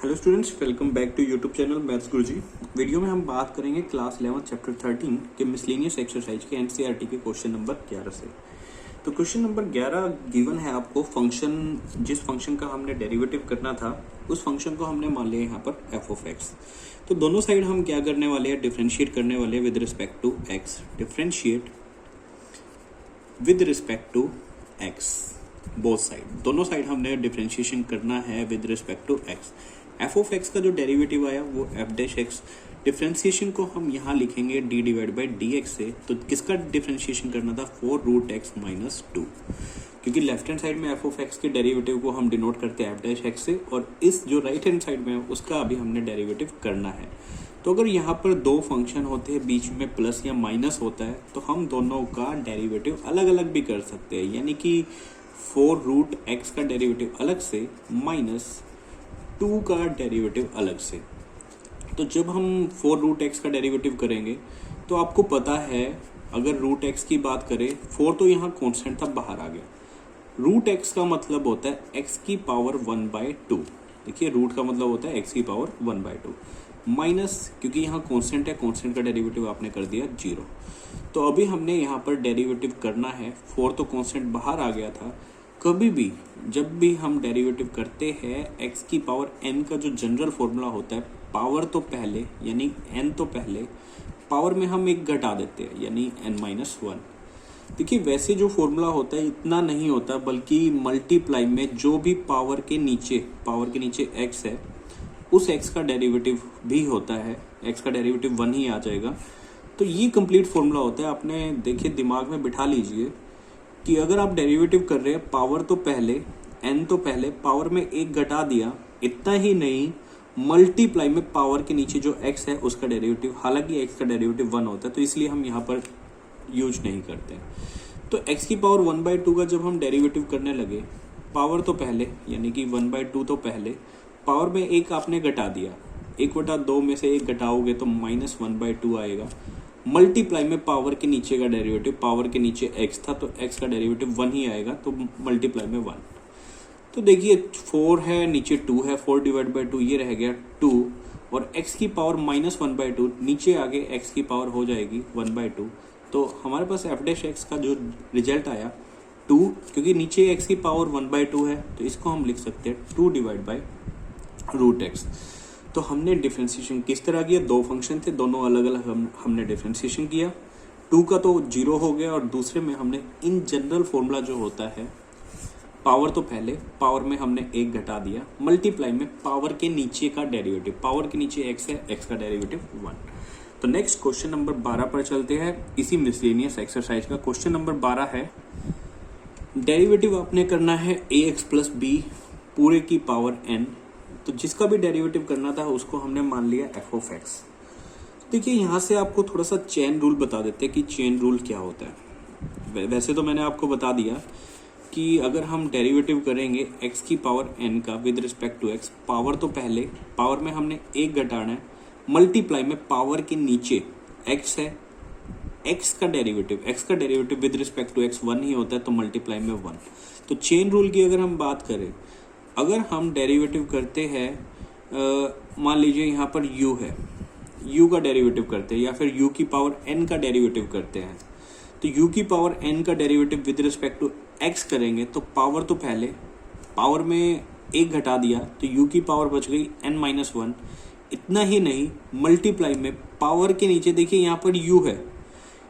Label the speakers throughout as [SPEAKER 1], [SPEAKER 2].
[SPEAKER 1] Hello students, welcome back to YouTube channel maths Guruji. वीडियो में हम बात करेंगे क्लास 11 चैप्टर 13 के मिसलेनियस एक्सरसाइज के एनसीईआरटी के क्वेश्चन नंबर 11 से। तो क्वेश्चन नंबर 11 गिवन है आपको फंक्शन, जिस फंक्शन का हमने डेरिवेटिव करना था उस फंक्शन को हमने मान लिया यहाँ पर एफ ऑफ एक्स। तो दोनों साइड हम क्या करने वाले हैं, डिफ्रेंशिएट करने वाले हैं with respect to x. Differentiate with respect to x, both side, दोनों साइड हमने डिफ्रेंशिएशन करना है with respect to x. F of x का जो डेरिवेटिव आया वो एफ डैश एक्स, डिफ्रेंशिएशन को हम यहाँ लिखेंगे D divide by D x से। तो किसका डिफ्रेंशिएशन करना था, 4 रूट एक्स माइनस 2, क्योंकि लेफ्ट हैंड साइड में एफ ऑफ एक्स के डेरिवेटिव को हम डिनोट करते हैं एफ डैश एक्स से, और इस जो राइट हैंड साइड में है उसका अभी हमने डेरिवेटिव करना है। तो अगर यहाँ पर दो फंक्शन होते हैं, बीच में प्लस या माइनस होता है, तो हम दोनों का डेरिवेटिव अलग अलग भी कर सकते हैं, यानी कि 4 रूट एक्स का डेरिवेटिव अलग से माइनस 2 का डेरिवेटिव अलग से। तो जब हम 4 रूट एक्स का डेरिवेटिव करेंगे तो आपको पता है, अगर रूट एक्स की बात करें, 4 तो यहाँ कांस्टेंट था, बाहर आ गया। रूट एक्स का मतलब होता है एक्स की पावर 1/2। देखिए, रूट का मतलब होता है एक्स की पावर 1/2 माइनस, क्योंकि यहाँ कांस्टेंट है, कांस्टेंट का डेरिवेटिव आपने कर दिया 0। तो अभी हमने यहाँ पर डेरिवेटिव करना है, 4 तो कांस्टेंट बाहर आ गया था। कभी भी जब भी हम डेरिवेटिव करते हैं, एक्स की पावर n का जो जनरल फॉर्मूला होता है, पावर तो पहले यानी n तो पहले, पावर में हम एक घटा देते हैं यानी n-1। देखिए, वैसे जो फॉर्मूला होता है इतना नहीं होता, बल्कि मल्टीप्लाई में जो भी पावर के नीचे x है, उस x का डेरिवेटिव भी होता है, x का डेरिवेटिव 1 ही आ जाएगा। तो ये कंप्लीट फॉर्मूला होता है। आपने देखिए दिमाग में बिठा लीजिए कि अगर आप डेरिवेटिव कर रहे हैं, पावर तो पहले, n तो पहले, पावर में एक घटा दिया, इतना ही नहीं, मल्टीप्लाई में पावर के नीचे जो x है उसका डेरिवेटिव, हालांकि x का डेरिवेटिव 1 होता है तो इसलिए हम यहाँ पर यूज नहीं करते। तो x की पावर 1/2 का जब हम डेरिवेटिव करने लगे, पावर तो पहले यानी कि 1/2 तो पहले, पावर में एक आपने घटा दिया, 1/2 में से एक घटाओगे तो -1/2 आएगा। मल्टीप्लाई में पावर के नीचे का डेरिवेटिव, पावर के नीचे x था तो x का डेरिवेटिव 1 ही आएगा, तो मल्टीप्लाई में 1। तो देखिए 4 है, नीचे 2 है, 4 डिवाइड बाई 2 ये रह गया 2, और x की पावर -1/2, नीचे आगे x की पावर हो जाएगी 1/2। तो हमारे पास एफ डैश एक्स का जो रिजल्ट आया 2, क्योंकि नीचे x की पावर 1/2 है तो इसको हम लिख सकते हैं 2 डिवाइड बाई रूट एक्स। तो हमने डिफ्रेंशिएशन किस तरह किया, दो फंक्शन थे, दोनों अलग अलग हमने डिफ्रेंशिएशन किया। 2 का तो 0 हो गया, और दूसरे में हमने इन जनरल फॉर्मूला जो होता है, पावर तो पहले, पावर में हमने एक घटा दिया, मल्टीप्लाई में पावर के नीचे का डेरिवेटिव, पावर के नीचे x है, x का डेरिवेटिव 1। तो नेक्स्ट क्वेश्चन नंबर 12 पर चलते हैं, इसी मिसलेनियस एक्सरसाइज का क्वेश्चन नंबर 12 है। डेरिवेटिव आपने करना है ax प्लस बी पूरे की पावर n। तो जिसका भी डेरिवेटिव करना था उसको हमने मान लिया एफ ऑफ एक्स। देखिए, यहाँ से आपको थोड़ा सा चेन रूल बता देते हैं कि चेन रूल क्या होता है। वैसे तो मैंने आपको बता दिया कि अगर हम डेरिवेटिव करेंगे x की पावर n का with respect to x, power तो पहले, पावर में हमने एक घटाना है, मल्टीप्लाई में पावर के नीचे x है, x का derivative with respect to x 1 ही होता है, तो मल्टीप्लाई में 1। तो चेन रूल की अगर हम बात करें, अगर हम डेरिवेटिव करते हैं, मान लीजिए यहाँ पर u है, u का डेरिवेटिव करते हैं, या फिर u की पावर n का डेरिवेटिव करते हैं, तो u की पावर n का derivative with respect to x करेंगे तो पावर तो पहले, पावर में एक घटा दिया तो u की पावर बच गई n-1। इतना ही नहीं, मल्टीप्लाई में पावर के नीचे देखिए यहाँ पर u है,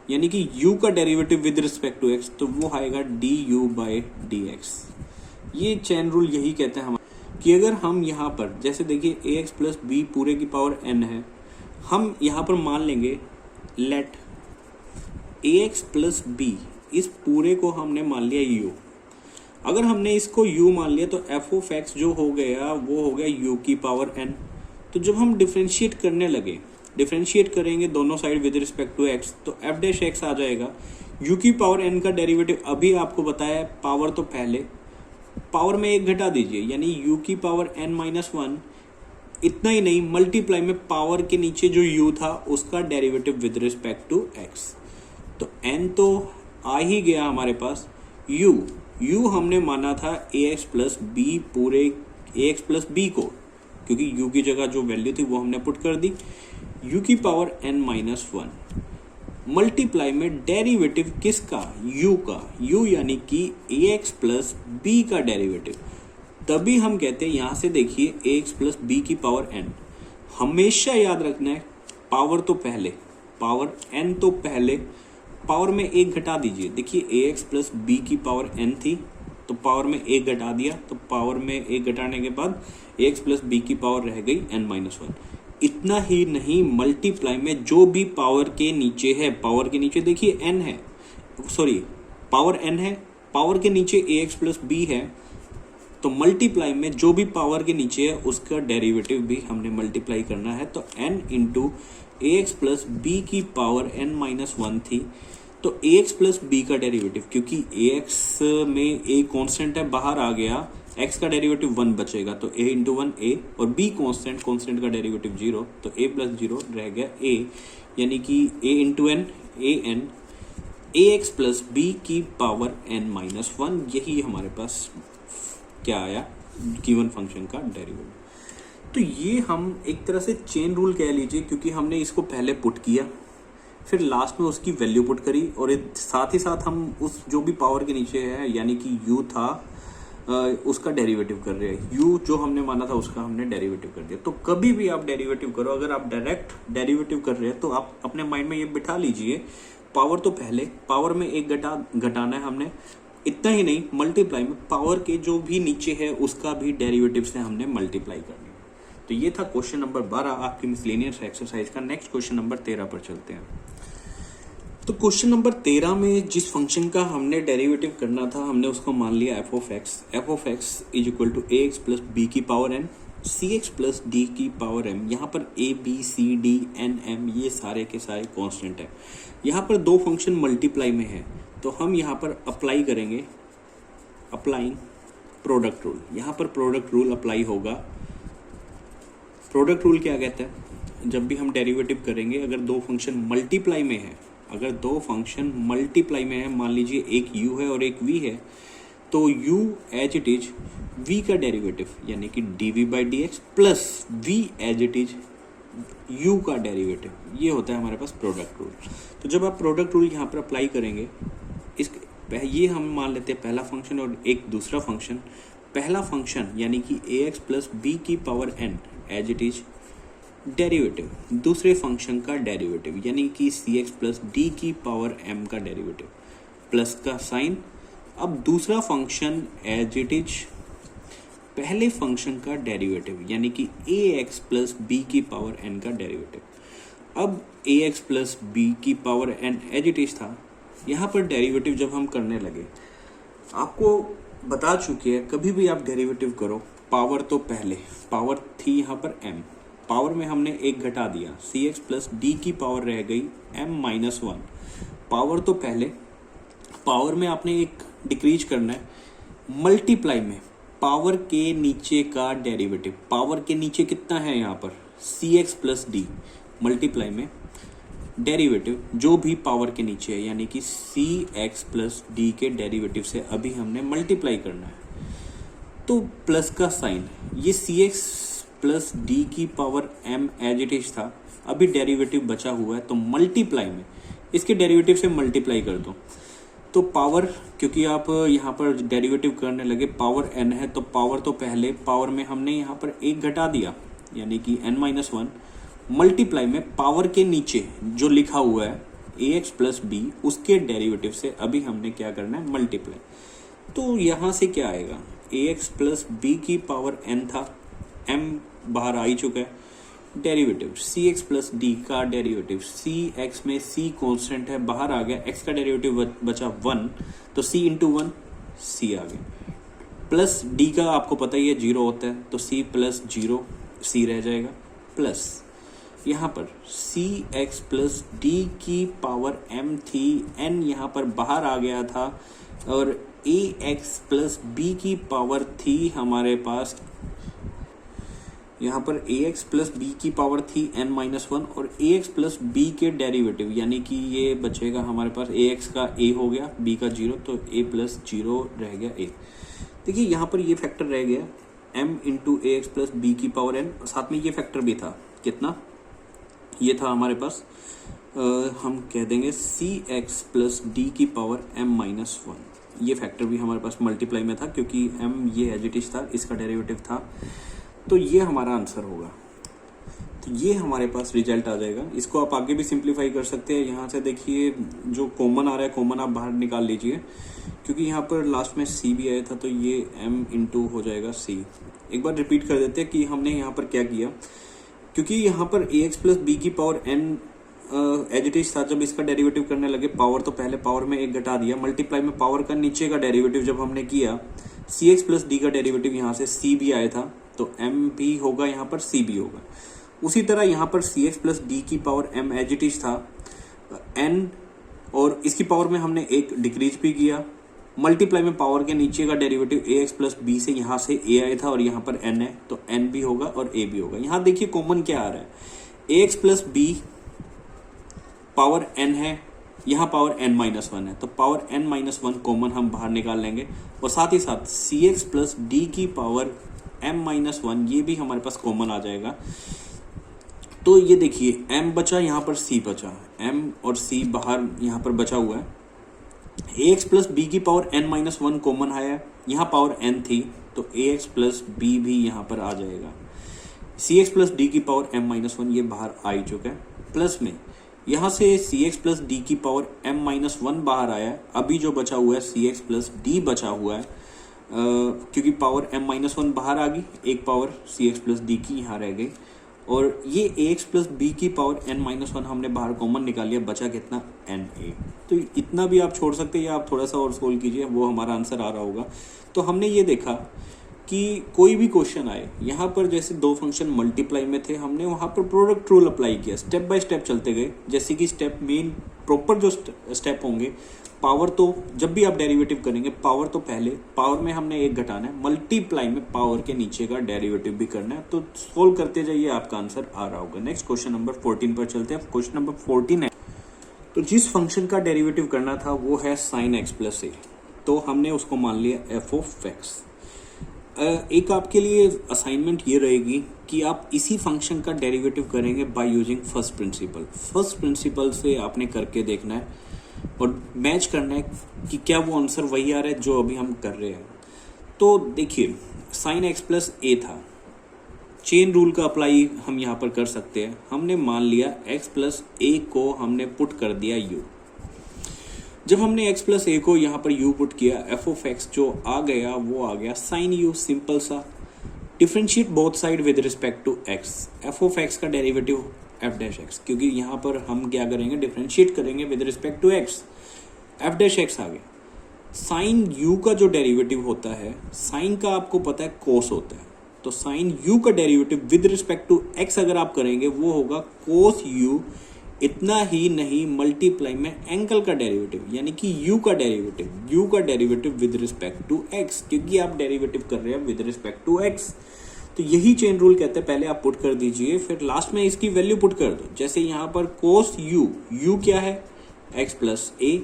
[SPEAKER 1] यानी कि u का derivative with respect to x, तो वो आएगा du बाई dx। ये चेन रूल यही कहते हैं हम कि अगर हम यहाँ पर, जैसे देखिए ax प्लस बी पूरे की पावर n है, हम यहाँ पर मान लेंगे लेट ax प्लस बी, इस पूरे को हमने मान लिया u। अगर हमने इसको u मान लिया तो f ऑफ x जो हो गया वो हो गया u की पावर n। तो जब हम डिफ्रेंशिएट करने लगे, डिफ्रेंशिएट करेंगे दोनों side with respect to x, तो f डैश x आ जाएगा। u की पावर n का डेरिवेटिव अभी आपको बताया, पावर तो पहले, पावर में एक घटा दीजिए यानी u की पावर n-1। इतना ही नहीं, मल्टीप्लाई में पावर के नीचे जो u था उसका derivative with respect to x। तो n तो आ ही गया हमारे पास, u हमने माना था ax प्लस बी पूरे, ax प्लस बी को, क्योंकि u की जगह जो वैल्यू थी वो हमने पुट कर दी, u की पावर n-1 मल्टीप्लाई में डेरिवेटिव किसका, u का, u यानी कि ax प्लस b का डेरिवेटिव। तभी हम कहते हैं, यहां से देखिए ax प्लस b की पावर n, हमेशा याद रखना है पावर तो पहले, पावर n तो पहले, पावर में एक घटा दीजिए। देखिए ax प्लस b की पावर n थी तो पावर में एक घटा दिया, तो पावर में एक घटाने के बाद ax प्लस b की पावर रह गई n-1। इतना ही नहीं, मल्टीप्लाई में जो भी पावर के नीचे है, पावर के नीचे देखिए n है, सॉरी पावर n है, पावर के नीचे ax प्लस b है, तो मल्टीप्लाई में जो भी पावर के नीचे है उसका डेरिवेटिव भी हमने मल्टीप्लाई करना है। तो n into ax plus b की पावर n-1 थी, तो ax प्लस b का डेरिवेटिव, क्योंकि ax में a कांस्टेंट है, बाहर आ गया, x का डेरिवेटिव 1 बचेगा, तो a इंटू 1 a, और b कांस्टेंट, कांस्टेंट का डेरिवेटिव 0, तो a प्लस 0 रह गया a, यानी कि a into n, a n, ax plus b की पावर n-1, यही हमारे पास क्या आया, गिवन फंक्शन का डेरिवेटिव। तो ये हम एक तरह से चेन रूल कह लीजिए, क्योंकि हमने इसको पहले पुट किया, फिर लास्ट में उसकी वैल्यू पुट करी, और साथ ही साथ हम उस जो भी पावर के नीचे है यानी कि u था उसका डेरिवेटिव कर रहे हैं, u जो हमने माना था उसका हमने डेरिवेटिव कर दिया। तो कभी भी आप डेरिवेटिव करो, अगर आप डायरेक्ट डेरिवेटिव कर रहे हैं तो आप अपने माइंड में ये बिठा लीजिए, पावर तो पहले, पावर में एक घटाना है हमने, इतना ही नहीं, मल्टीप्लाई में पावर के जो भी नीचे है उसका भी डेरिवेटिव से हमने मल्टीप्लाई करनी है। तो ये था क्वेश्चन नंबर 12 आपकी मिसलेनियस एक्सरसाइज का। नेक्स्ट क्वेश्चन नंबर 13 पर चलते हैं। तो क्वेश्चन नंबर 13 में जिस फंक्शन का हमने डेरिवेटिव करना था हमने उसको मान लिया f of x is equal to ax plus b की power n, cx plus d की पावर m। यहाँ पर a b c d n m ये सारे के सारे कांस्टेंट है। यहाँ पर दो फंक्शन मल्टीप्लाई में है, तो हम यहाँ पर अप्लाई करेंगे, अप्लाइंग प्रोडक्ट रूल। यहाँ पर प्रोडक्ट रूल अप्लाई होगा। प्रोडक्ट रूल क्या कहता है, जब भी हम डेरिवेटिव करेंगे, अगर दो फंक्शन मल्टीप्लाई में है, अगर दो फंक्शन मल्टीप्लाई में है, मान लीजिए एक u है और एक v है, तो u as it is v का डेरिवेटिव यानी कि dv by dx plus v as it is u का डेरिवेटिव, ये होता है हमारे पास प्रोडक्ट रूल। तो जब आप प्रोडक्ट रूल यहाँ पर अप्लाई करेंगे, ये हम मान लेते हैं पहला फंक्शन और एक दूसरा फंक्शन। पहला फंक्शन यानी कि ax प्लस b की power n as it is derivative, दूसरे फंक्शन का डेरिवेटिव यानी कि cx प्लस d की पावर m का डेरिवेटिव, प्लस का साइन। अब दूसरा फंक्शन एज इट इज पहले फंक्शन का डेरिवेटिव यानी कि ax प्लस b की पावर n का डेरिवेटिव। अब ax प्लस b की power n as it is था, यहाँ पर डेरिवेटिव जब हम करने लगे, आपको बता चुके हैं कभी भी आप डेरिवेटिव करो, पावर तो पहले, पावर थी यहाँ पर m, पावर में हमने एक घटा दिया, cx प्लस d की पावर रह गई m-1, पावर तो पहले, पावर में आपने एक डिक्रीज करना है, मल्टीप्लाई में पावर के नीचे का डेरिवेटिव, पावर के नीचे कितना है यहाँ पर cx प्लस d, मल्टीप्लाई में डेरिवेटिव जो भी पावर के नीचे है यानी कि cx प्लस d के डेरिवेटिव से अभी हमने मल्टीप्लाई करना है, तो प्लस का साइन, ये cx प्लस d की power m as it is था, अभी डेरिवेटिव बचा हुआ है, तो मल्टीप्लाई में इसके डेरिवेटिव से मल्टीप्लाई कर दो, तो पावर, क्योंकि आप यहाँ पर डेरिवेटिव करने लगे, पावर n है तो पावर तो पहले, पावर में हमने यहाँ पर एक घटा दिया यानी कि n-1, मल्टीप्लाई में पावर के नीचे जो लिखा हुआ है ax प्लस b, उसके डेरिवेटिव से अभी हमने क्या करना है, मल्टीप्लाई। तो यहाँ से क्या आएगा, ax प्लस b की पावर n था, m बाहर आ ही चुका है, डेरिवेटिव cx प्लस d का डेरिवेटिव, cx में c कांस्टेंट है, बाहर आ गया, x का डेरिवेटिव बचा 1, तो c इंटू 1 c आ गया, प्लस d का आपको पता ही है 0 होता है, तो c प्लस 0 c रह जाएगा, प्लस यहाँ पर cx प्लस d की पावर m थी, n यहाँ पर बाहर आ गया था, और ax प्लस b की पावर थी हमारे पास, यहाँ पर ax प्लस b की पावर थी n-1, और ax प्लस b के डेरिवेटिव यानी कि ये बचेगा हमारे पास, ax का a हो गया, b का 0, तो a प्लस 0 रह गया a। देखिए यहाँ पर ये फैक्टर रह गया m इंटू ए एक्स प्लस बी की पावर n, साथ में ये फैक्टर भी था, कितना ये था हमारे पास, हम कह देंगे सी एक्स प्लस डी की पावर m माइनस वन, ये फैक्टर भी हमारे पास मल्टीप्लाई में था क्योंकि m ये एज इट इज था, इसका डेरिवेटिव था, तो ये हमारा आंसर होगा। तो ये हमारे पास रिजल्ट आ जाएगा। इसको आप आगे भी सिंप्लीफाई कर सकते हैं। यहाँ से देखिए जो कॉमन आ रहा है, कॉमन आप बाहर निकाल लीजिए क्योंकि यहाँ पर लास्ट में सी भी आया था, तो ये m इंटू हो जाएगा c। एक बार रिपीट कर देते हैं कि हमने यहाँ पर क्या किया, क्योंकि यहाँ पर ए एक्स प्लस बी की power n as it is था, जब इसका डेरिवेटिव करने लगे पावर, तो पहले पावर में एक घटा दिया, मल्टीप्लाई में पावर का नीचे का डेरिवेटिव जब हमने किया, सी एक्स प्लस डी का डेरिवेटिव यहाँ से c भी आया था, तो m भी होगा यहाँ पर, c भी होगा। उसी तरह यहाँ पर सी एक्स प्लस डी की power m as it is था n, और इसकी पावर में हमने एक डिक्रीज भी किया, मल्टीप्लाई में पावर के नीचे का डेरिवेटिव ए एक्स प्लस बी से यहाँ से a आया था और यहाँ पर n है, तो n भी होगा और a भी होगा। यहाँ देखिए कॉमन क्या आ रहा है, A x plus B power n है, यहाँ पावर n माइनस वन है, तो power n minus one common हम बाहर निकाल लेंगे, और साथ ही साथ सी एक्स प्लस डी की पावर m माइनस वन, ये भी हमारे पास कॉमन आ जाएगा। तो ये देखिए m बचा, यहाँ पर c बचा, m और c बाहर यहाँ पर बचा हुआ है। ए एक्स प्लस बी की power n minus one common आया, यहाँ पावर n थी, तो ए एक्स प्लस बी भी यहाँ पर आ जाएगा। सी एक्स प्लस डी की पावर m माइनस वन ये बाहर आ ही चुका है, प्लस में यहाँ से सी एक्स प्लस डी की पावर m माइनस वन बाहर आया है। अभी जो बचा हुआ है सी एक्स प्लस डी बचा हुआ है, क्योंकि पावर m माइनस वन बाहर आ गई, एक पावर सी एक्स प्लस डी की यहाँ रह गई, और ये ए एक्स प्लस बी की पावर n माइनस वन हमने बाहर कॉमन निकाल लिया, बचा कितना na। तो इतना भी आप छोड़ सकते हैं या आप थोड़ा सा और सोल्व कीजिए, वो हमारा आंसर आ रहा होगा। तो हमने ये देखा कि कोई भी क्वेश्चन आए, यहाँ पर जैसे दो फंक्शन मल्टीप्लाई में थे, हमने वहाँ पर प्रोडक्ट रूल अप्लाई किया, स्टेप बाय स्टेप चलते गए। जैसे कि स्टेप मेन प्रॉपर जो स्टेप होंगे, पावर तो जब भी आप डेरिवेटिव करेंगे, पावर तो पहले पावर में हमने एक घटाना है, मल्टीप्लाई में पावर के नीचे का डेरिवेटिव भी करना है। तो सोल्व करते जाइए, आपका आंसर आ रहा होगा। नेक्स्ट क्वेश्चन नंबर 14 पर चलते हैं। क्वेश्चन नंबर 14 है, तो जिस फंक्शन का डेरिवेटिव करना था वो है साइन एक्स प्लस ए, तो हमने उसको मान लिया एफ ऑफ एक्स। एक आपके लिए असाइनमेंट ये रहेगी कि आप इसी फंक्शन का डेरिवेटिव करेंगे by using first principle. First principle से आपने करके देखना है और मैच करना है कि क्या वो आंसर वही आ रहा है जो अभी हम कर रहे हैं। तो देखिए साइन एक्स प्लस ए था, चेन रूल का अप्लाई हम यहाँ पर कर सकते हैं। हमने मान लिया एक्स प्लस ए को हमने पुट कर दिया यू। जब हमने x प्लस ए को यहाँ पर u पुट किया, एफ ऑफ एक्स जो आ गया वो आ गया साइन u, सिंपल सा। Differentiate both side with respect to x, F of x का डेरिवेटिव एफ डैश एक्स, क्योंकि यहाँ पर हम क्या करेंगे, डिफ्रेंशिएट करेंगे with respect to x, F dash X आ गया। साइन u का जो डेरिवेटिव होता है, साइन का आपको पता है कोस होता है, तो साइन u का derivative with respect to x अगर आप करेंगे वो होगा कोस u। इतना ही नहीं, मल्टीप्लाई में एंगल का डेरिवेटिव यानी कि u का derivative with respect to x, क्योंकि आप डेरिवेटिव कर रहे हैं विद रिस्पेक्ट टू x। तो यही चेन रूल कहते हैं, पहले आप पुट कर दीजिए, फिर लास्ट में इसकी वैल्यू पुट कर दो। जैसे यहाँ पर कोस u क्या है, x plus A,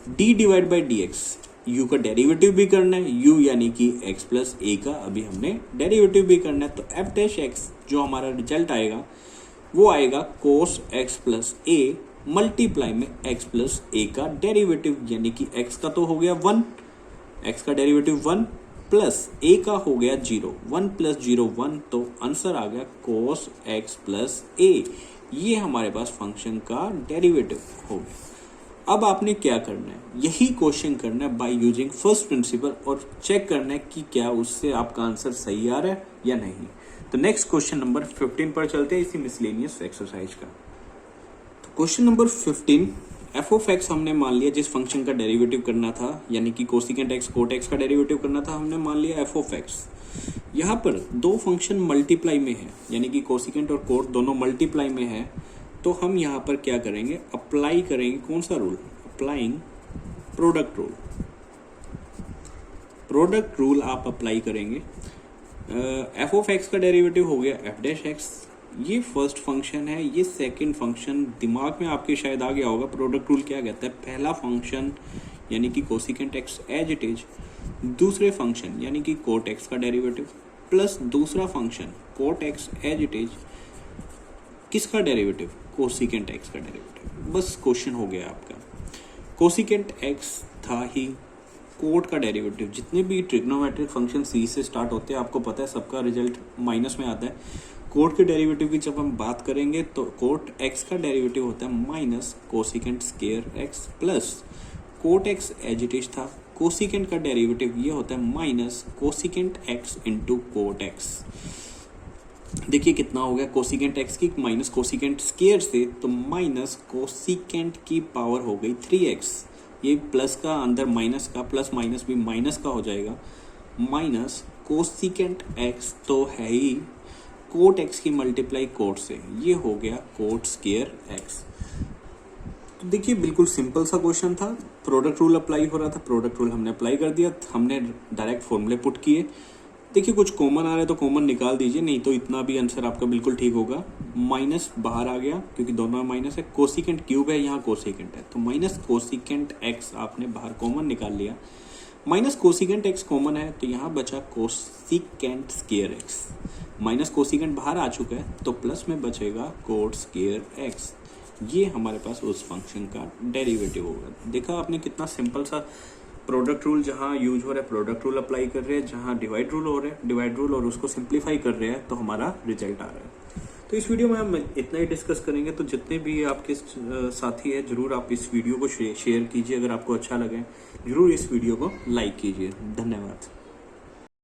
[SPEAKER 1] D divide by D x, u का डेरिवेटिव भी करना है, u यानी कि x प्लस ए का अभी हमने डेरिवेटिव भी करना है। तो एफ डैश एक्स जो हमारा रिजल्ट आएगा वो आएगा कोस x प्लस ए मल्टीप्लाई में x प्लस ए का डेरिवेटिव, यानी कि x का तो हो गया 1, x का डेरिवेटिव 1 प्लस a का हो गया 0, 1 प्लस 0 1, तो आंसर आ गया कोस x प्लस ए। ये हमारे पास फंक्शन का डेरिवेटिव हो गया। अब आपने क्या करना है, यही क्वेश्चन करना है बाय यूजिंग फर्स्ट प्रिंसिपल और चेक करना है कि क्या उससे आपका आंसर सही आ रहा है या नहीं। तो नेक्स्ट क्वेश्चन नंबर 15 पर चलते हैं, इसी मिसलेनियस एक्सरसाइज का। तो question number 15, F of x हमने मान लिया, जिस फंक्शन का डेरिवेटिव करना था यानी कि कोसिकेंट एक्स कोट एक्स का डेरिवेटिव करना था, हमने मान लिया एफ ऑफ एक्स। यहाँ पर दो फंक्शन मल्टीप्लाई में है, यानी कि कोसिकेंट और कोट दोनों मल्टीप्लाई में है, तो हम यहाँ पर क्या करेंगे, अप्लाई करेंगे कौन सा rule, applying product rule. Product rule आप अप्लाई करेंगे। एफ ऑफ एक्स का डेरिवेटिव हो गया एफ डैश एक्स, ये फर्स्ट फंक्शन है, ये सेकंड फंक्शन। दिमाग में आपके शायद आ गया होगा प्रोडक्ट रूल क्या कहता है, पहला फंक्शन यानी कि cosecant x as it is, दूसरे फंक्शन यानी कि कोट एक्स का डेरिवेटिव, प्लस दूसरा function cot x as it is, किसका डेरिवेटिव, कोसिकेंट एक्स का डेरिवेटिव। बस क्वेश्चन हो गया आपका। कोसिकेंट एक्स था ही, कोट का डेरिवेटिव, जितने भी ट्रिग्नोमेट्रिक फंक्शन सी से स्टार्ट होते हैं आपको पता है सबका रिजल्ट माइनस में आता है। कोट के डेरिवेटिव की जब हम बात करेंगे तो कोट एक्स का डेरिवेटिव होता है minus cosecant square x, plus cot x as it is था, कोसिकेंट का डेरिवेटिव ये होता है minus cosecant x into cot x. देखिए कितना हो गया, कोसिकेंट एक्स की माइनस कोसिकेंट स्क्वायर से, तो माइनस कोसिकेंट की पावर हो गई 3x, ये प्लस का अंदर माइनस का, प्लस माइनस भी माइनस का हो जाएगा, माइनस कोसिकेंट एक्स तो है ही कोट एक्स की मल्टीप्लाई कोट से, ये हो गया कोट स्क्वायर एक्स। तो देखिए बिल्कुल सिंपल सा क्वेश्चन था, प्रोडक्ट रूल अप्लाई हो रहा था, प्रोडक्ट रूल हमने अप्लाई कर दिया, हमने डायरेक्ट फॉर्मूले पुट किए। देखिए कुछ कॉमन आ रहा है तो कॉमन निकाल दीजिए, नहीं तो इतना भी आंसर आपका बिल्कुल ठीक होगा। माइनस बाहर आ गया क्योंकि दोनों में माइनस है, कोसिकेंट क्यूब है, यहाँ कोसिकेंट है, तो माइनस कोसिकेंट एक्स आपने बाहर कॉमन निकाल लिया, माइनस कोसिकेंट एक्स कॉमन है तो यहाँ बचा cosecant square x, minus cosecant बाहर आ चुका है तो प्लस में बचेगा कोट स्क्वायर एक्स। ये हमारे पास उस फंक्शन का डेरिवेटिव होगा। देखा आपने कितना सिंपल सा प्रोडक्ट रूल जहाँ यूज हो रहा है प्रोडक्ट रूल अप्लाई कर रहे हैं, जहाँ डिवाइड रूल हो रहा है डिवाइड रूल, और उसको सिंप्लीफाई कर रहे हैं तो हमारा रिजल्ट आ रहा है। तो इस वीडियो में हम इतना ही डिस्कस करेंगे। तो जितने भी आपके साथी हैं जरूर आप इस वीडियो को शेयर कीजिए, अगर आपको अच्छा लगे जरूर इस वीडियो को लाइक कीजिए। धन्यवाद।